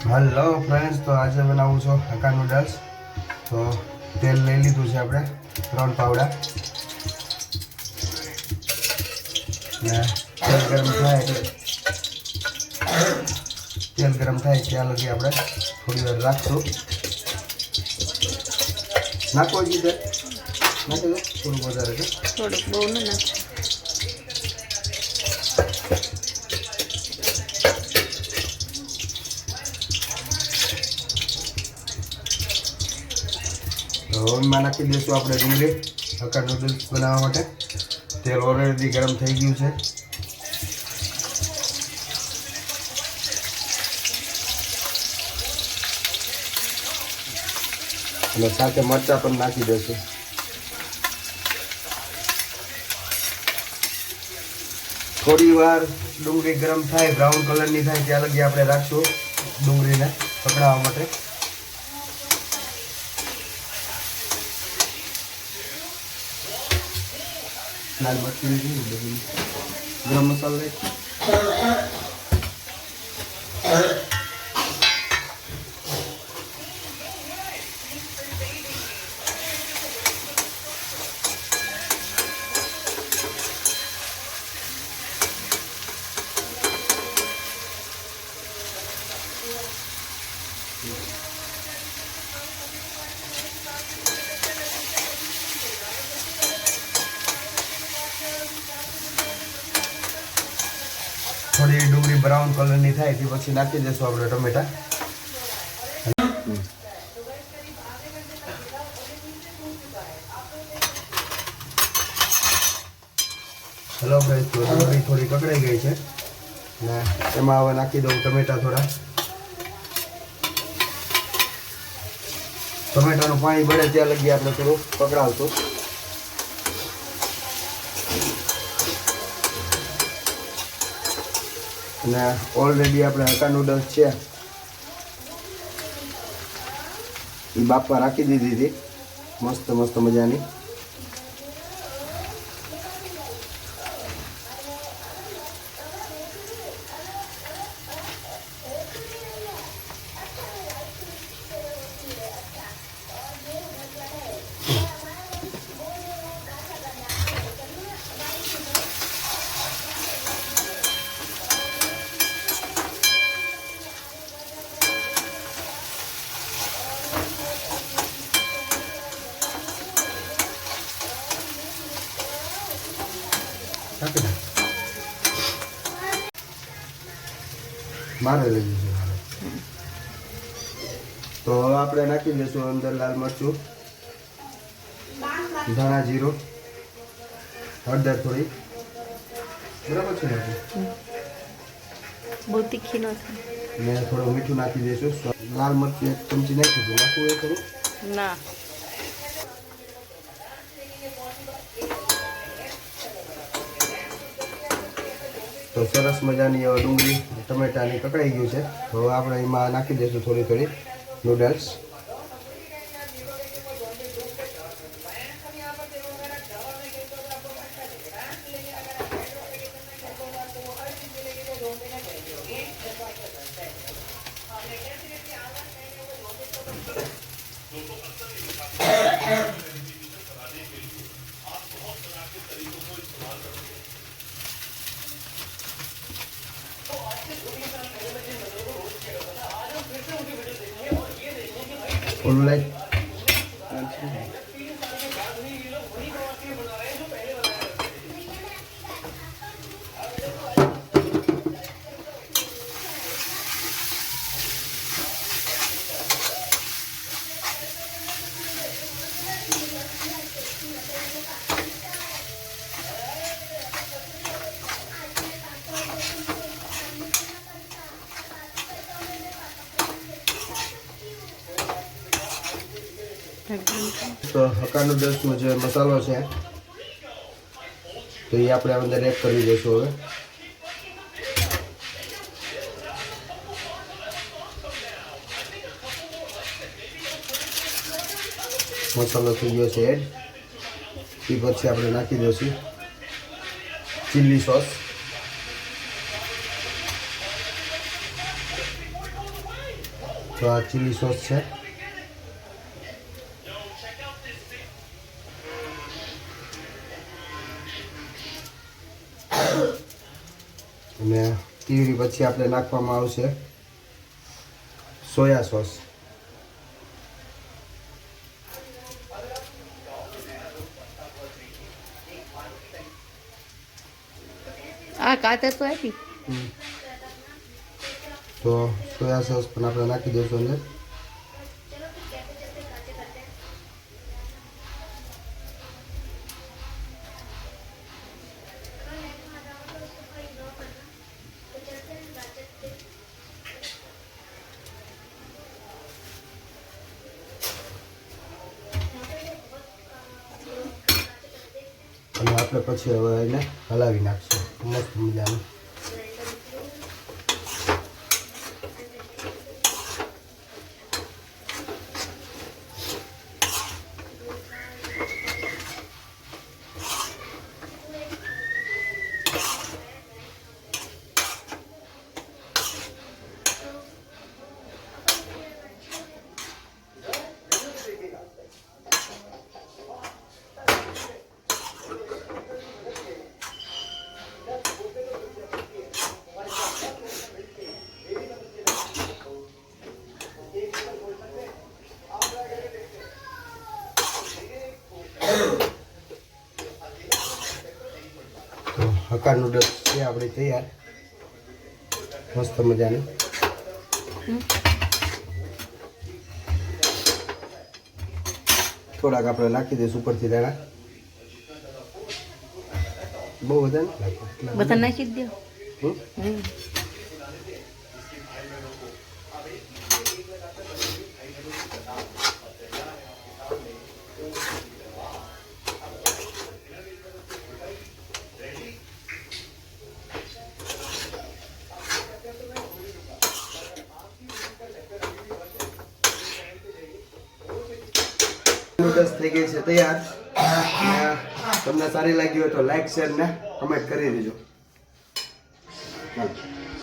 Hello friends, तो आज बनाવું છું હક્કા નૂડલ્સ। તો તેલ લઈ લીધું છે આપણે, 3 પાવડા ને તેલ ગરમ થાય ત્યાં લગી આપણે થોડી વાર રાખશું। નાખો જીતે નાખી દો થોડું વધારે છે, થોડુંક બહુ ન નાખ। ઓવનમાં નાખી દઈશું આપણે ડુંગળી હક્કા નૂડલ્સ બનાવવા માટે। તેલ ઓલરેડી ગરમ થઈ ગયું છે અને સાથે મરચાં પણ નાખી દઈશું। થોડી વાર ડુંગળી ગરમ થાય, બ્રાઉન કલરની થાય ત્યાં લગી આપણે રાખશું ડુંગળીને પકડાવવા માટે। लाल मिर्ची गरम मसाला थोड़ी डूंगरी ब्राउन कलर नहीं थाय थी पछी नाखी देशो आपणे टमेटा। हेलो गाइस, तो डूंगरी थोड़ी ककड़ाई गई है ने एमां हवे नाखी दઉં टमेटा थोड़ा। टमेटाનું પાણી બળે ત્યાં લગી આપણે થોડું પકડાવશું। અને ઓલરેડી આપણે હક્કા નૂડલ્સ છે એ બાફવા રાખી દીધી હતી મસ્ત મસ્ત મજાની। मारे लगी तो आप नाखी दीशू अंदर लाल मरचू, धाणा जीरो, हळदर थोड़ी बराबर छे बहुत तीखी न ने थोड़ा मीठू नाखी दीशू। लाल मरचू 1 चमची नाखी दो, नाखू ए करू ना। तो सरस मजानी डूंगरी टमेटा ने ककड़ाई गયું છે। तो આપણે એમાં નાખી દઈશું થોડી થોડી નૂડલ્સ। Online. तो हक्का नूडल्स में जो मसालो है तो ये આપણે અંદર એડ કરી દઈશું। હવે મસાલો થઈ ગયો છે એડ। એ પછી આપણે નાખી દઈશું ચીલી સોસ। તો આ ચીલી સોસ છે. અને તીવી પછી આપણે નાખવામાં આવશે સોયા સોસ. આ કાતર તો આપી. તો સોયા સોસ પણ આપણે નાખી દઈશું અંદર. અને આપણે પછી હવે એને હલાવી નાખશું મસ્ત મજાનું. તો હક્કા નૂડલ્સ છે આપણે તૈયાર મસ્ત મજાની. થોડાક આપણે નાખી દઈશું ઉપરથી દાણા. બહુ બધા નથી નાખો. બધા નાખી જ દો. નૂડલ્સ થઈ ગઈ છે તૈયાર. તમને સારી લાગી હોય તો લાઈક શેર ને કમેન્ટ કરી દેજો. ચાલો.